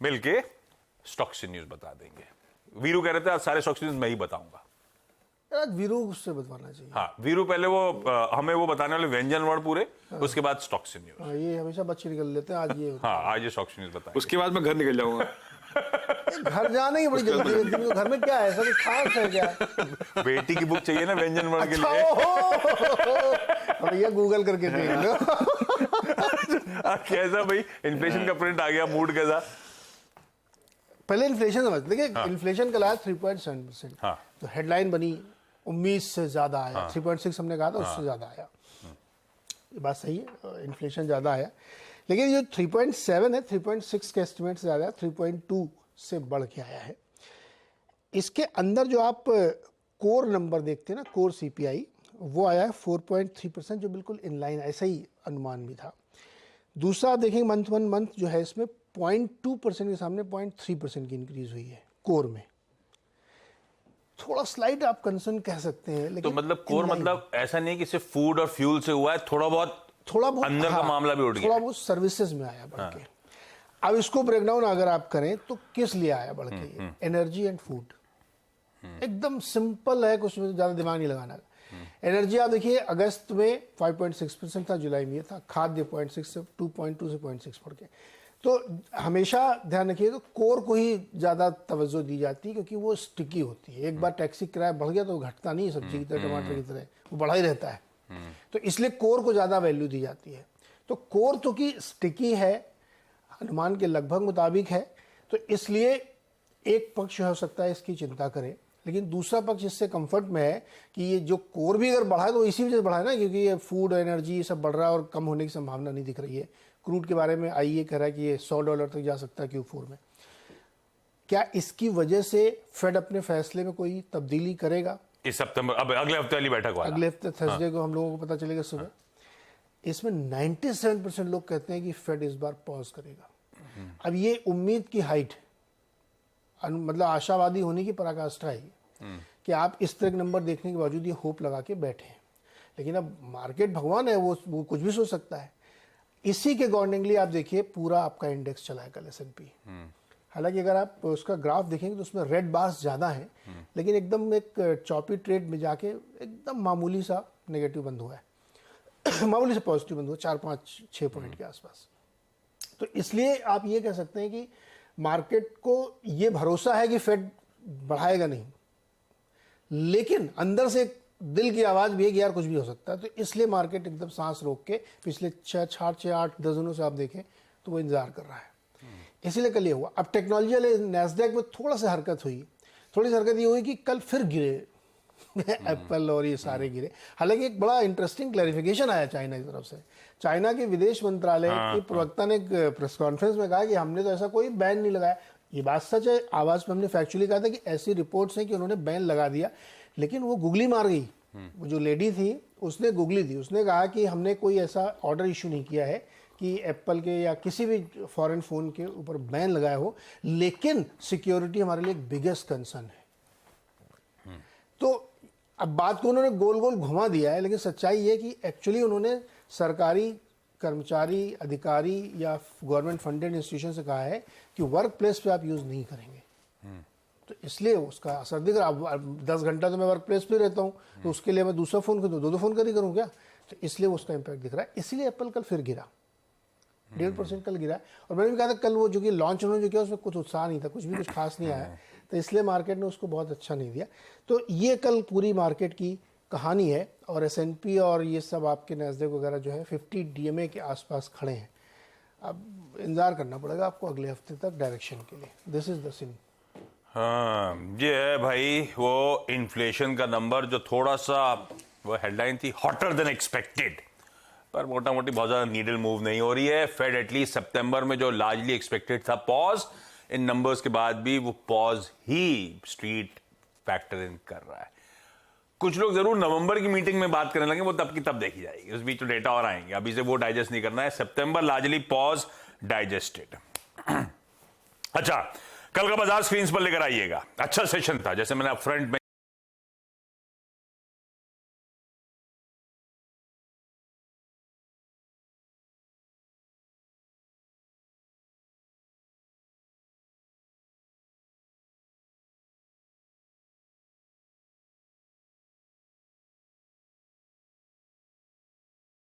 मिलके stocks news बता देंगे। वीरू कह रहे थे आज सारे स्टॉक्स न्यूज मैं ही बताऊंगा। आज वीरू से बतवाना चाहिए। हाँ, वीरू पहले वो हमें वो बताने वाले व्यंजन वर्ड पूरे, उसके बाद स्टॉक्स न्यूज। हाँ, ये हमेशा बच्चे निकल लेते हैं, आज ये हाँ, आज ये स्टॉक्स न्यूज बताएंगे। उसके बाद मैं घर निकल जाऊंगा। घर जाने की बड़ी जल्दी है तुमको, घर में क्या है, सब खास है क्या? बेटी की बुक चाहिए ना व्यंजन वर्ड के लिए। अब ये गूगल करके देख लो। कैसा भाई इन्फ्लेशन का प्रिंट आ गया, मूड कैसा? पहले इन्फ्लेशन समझ देखिए। इन्फ्लेशन कल आया 3.7%। हाँ। तो हेडलाइन बनी, उम्मीद से ज्यादा आया। 3.6 हमने कहा था, उससे ज्यादा आया। ये बात सही है, इन्फ्लेशन ज्यादा आया, लेकिन जो 3.7 है 3.6 के एस्टिमेट से ज्यादा है, 3.2 से बढ़ के आया है। इसके अंदर जो आप कोर नंबर देखते हैं ना, कोर सीपीआई, वो आया है 4.3%, जो बिल्कुल इनलाइन, ऐसा ही अनुमान भी था। दूसरा देखेंगे मंथ वन मंथ जो है, इसमें 0.2% के सामने 0.3% की इंक्रीज हुई है कोर में। थोड़ा स्लाइड आप कंसर्न कह सकते हैं, लेकिन तो मतलब कोर मतलब ऐसा नहीं कि सिर्फ फूड और फ्यूल से हुआ है, थोड़ा बहुत अंदर का मामला भी उठ गया, थोड़ा बहुत सर्विसेज में आया बढ़ के। अब इसको ब्रेकडाउन अगर आप करें तो किस लिए आया बढ़ के? Energy and food. एकदम सिंपल है, कुछ में ज्यादा दिमाग नहीं लगाना। एनर्जी आप देखिए, अगस्त में 5.6% था, जुलाई में ये था। खाद्य 0.6 से 2.2 से 0.6 बढ़ के। तो हमेशा ध्यान रखिए कि कोर को ही ज्यादा तवज्जो दी जाती है, क्योंकि वो स्टिकी होती है। एक बार टैक्सी किराया बढ़ गया तो घटता नहीं, सब्जी की तरह, टमाटर की तरह, वो बढ़ा ही रहता है। तो इसलिए कोर को ज्यादा वैल्यू दी जाती है। तो कोर तो की स्टिकी है, अनुमान के लगभग मुताबिक है, तो इसलिए एक पक्ष हो सकता है इसकी चिंता करे, लेकिन दूसरा पक्ष इससे कंफर्ट में है कि ये जो कोर भी अगर बढ़ा है तो इसी वजह से बढ़ा है ना, क्योंकि ये फूड, एनर्जी, ये सब बढ़ रहा है और कम होने की संभावना नहीं दिख रही है। क्रूड के बारे में आईईए कह रहा है कि ये $100 तक जा सकता है Q4 में। क्या इसकी वजह से फेड अपने फैसले में कोई तब्दीली करेगा? इस सितंबर, अब अगले हफ्ते वाली बैठक वाला, अगले हफ्ते थर्सडे को हम लोगों को पता चलेगा सुबह। इसमें 97% लोग कहते हैं कि फेड इस बार पॉज करेगा। अब ये उम्मीद की हाइट, मतलब आशावादी होने की पराकाष्ठा है कि आप इस तरह के नंबर देखने के बावजूद ये होप लगा के बैठे हैं। लेकिन अब मार्केट भगवान है, वो कुछ भी सोच सकता है। इसी के अकॉर्डिंगली आप देखिए पूरा आपका इंडेक्स चला है कल S&P। हालांकि अगर आप उसका ग्राफ देखेंगे तो उसमें रेड बार्स ज्यादा हैं, लेकिन एकदम एक चॉपी ट्रेड में जाके एकदम मामूली सा नेगेटिव बंद हुआ है। मामूली से पॉजिटिव बंद हुआ, 4-5-6 पॉइंट के आसपास। तो इसलिए आप ये कह सकते हैं कि मार्केट को ये भरोसा है कि फेड बढ़ाएगा नहीं, लेकिन अंदर से दिल की आवाज भी है कि यार कुछ भी हो सकता है। तो इसलिए मार्केट एकदम सांस रोक के पिछले 6-8 दिनों से आप देखें तो वो इंतजार कर रहा है। इसीलिए कल ये हुआ। अब टेक्नोलॉजी वाले नैस्डैक में थोड़ा सा हरकत हुई। थोड़ी सी हरकत ये हुई कि कल फिर गिरे एप्पल और ये सारे गिरे। हालांकि एक बड़ा इंटरेस्टिंग क्लैरिफिकेशन आया चाइना की तरफ से। चाइना के विदेश मंत्रालय के प्रवक्ता ने एक प्रेस कॉन्फ्रेंस में कहा कि हमने तो ऐसा कोई बैन नहीं लगाया। ये बात सच है, आवाज में हमने फैक्चुअली कहा था कि ऐसी रिपोर्ट्स हैं कि उन्होंने बैन लगा दिया, लेकिन वो गुगली मार गई। वो जो लेडी थी उसने गुगली दी, उसने कहा कि हमने कोई ऐसा ऑर्डर इशू नहीं किया है कि एप्पल के या किसी भी फॉरेन फोन के ऊपर बैन लगाया हो, लेकिन सिक्योरिटी हमारे लिए एक बिगेस्ट कंसर्न है। तो अब बात को उन्होंने गोल गोल घुमा दिया है, लेकिन सच्चाई ये कि एक्चुअली उन्होंने सरकारी कर्मचारी, अधिकारी या गवर्नमेंट फंडेड इंस्टीट्यूशन से कहा है कि वर्क प्लेस पे आप यूज नहीं करेंगे। तो इसलिए उसका असर दिख रहा। अब 10 घंटा तो मैं वर्क प्लेस पे रहता हूँ, तो उसके लिए मैं दूसरा फोन खरीदूँ, दो फोन कर ही करूँ क्या? तो इसलिए उसका इम्पैक्ट दिख रहा है। इसलिए एप्पल कल फिर गिरा, 1.5% कल गिरा। और मैंने भी कहा था कल वो जो कि लॉन्च उन्होंने जो किया उसमें कुछ उत्साह नहीं था, कुछ भी कुछ खास नहीं आया, तो इसलिए मार्केट ने उसको बहुत अच्छा नहीं दिया। तो ये कल पूरी मार्केट की कहानी है। और S&P और ये सब आपके नैस्डैक वगैरह जो है 50 DMA के आसपास खड़े हैं। अब इंतजार करना पड़ेगा आपको अगले हफ्ते तक डायरेक्शन के लिए। This is the scene. हाँ, ये है भाई वो इन्फ्लेशन का नंबर जो थोड़ा सा, वो हेडलाइन थी हॉटर देन एक्सपेक्टेड, पर मोटा मोटी बहुत ज्यादा नीडल मूव नहीं हो रही है। फेड एटलीस्ट सितंबर में जो लार्जली एक्सपेक्टेड था पॉज, इन नंबर्स के बाद भी वो pause he street factor in कर रहा है। कुछ लोग जरूर नवंबर की मीटिंग में बात करने लगे, वो तब की तब देखी जाएगी, उस बीच तो डेटा और आएंगे, अभी से वो डाइजेस्ट नहीं करना है। सितंबर लार्जली पॉज डाइजेस्टेड। अच्छा, कल का बाजार स्क्रीन पर लेकर आइएगा। अच्छा सेशन था, जैसे मैंने फ्रंट में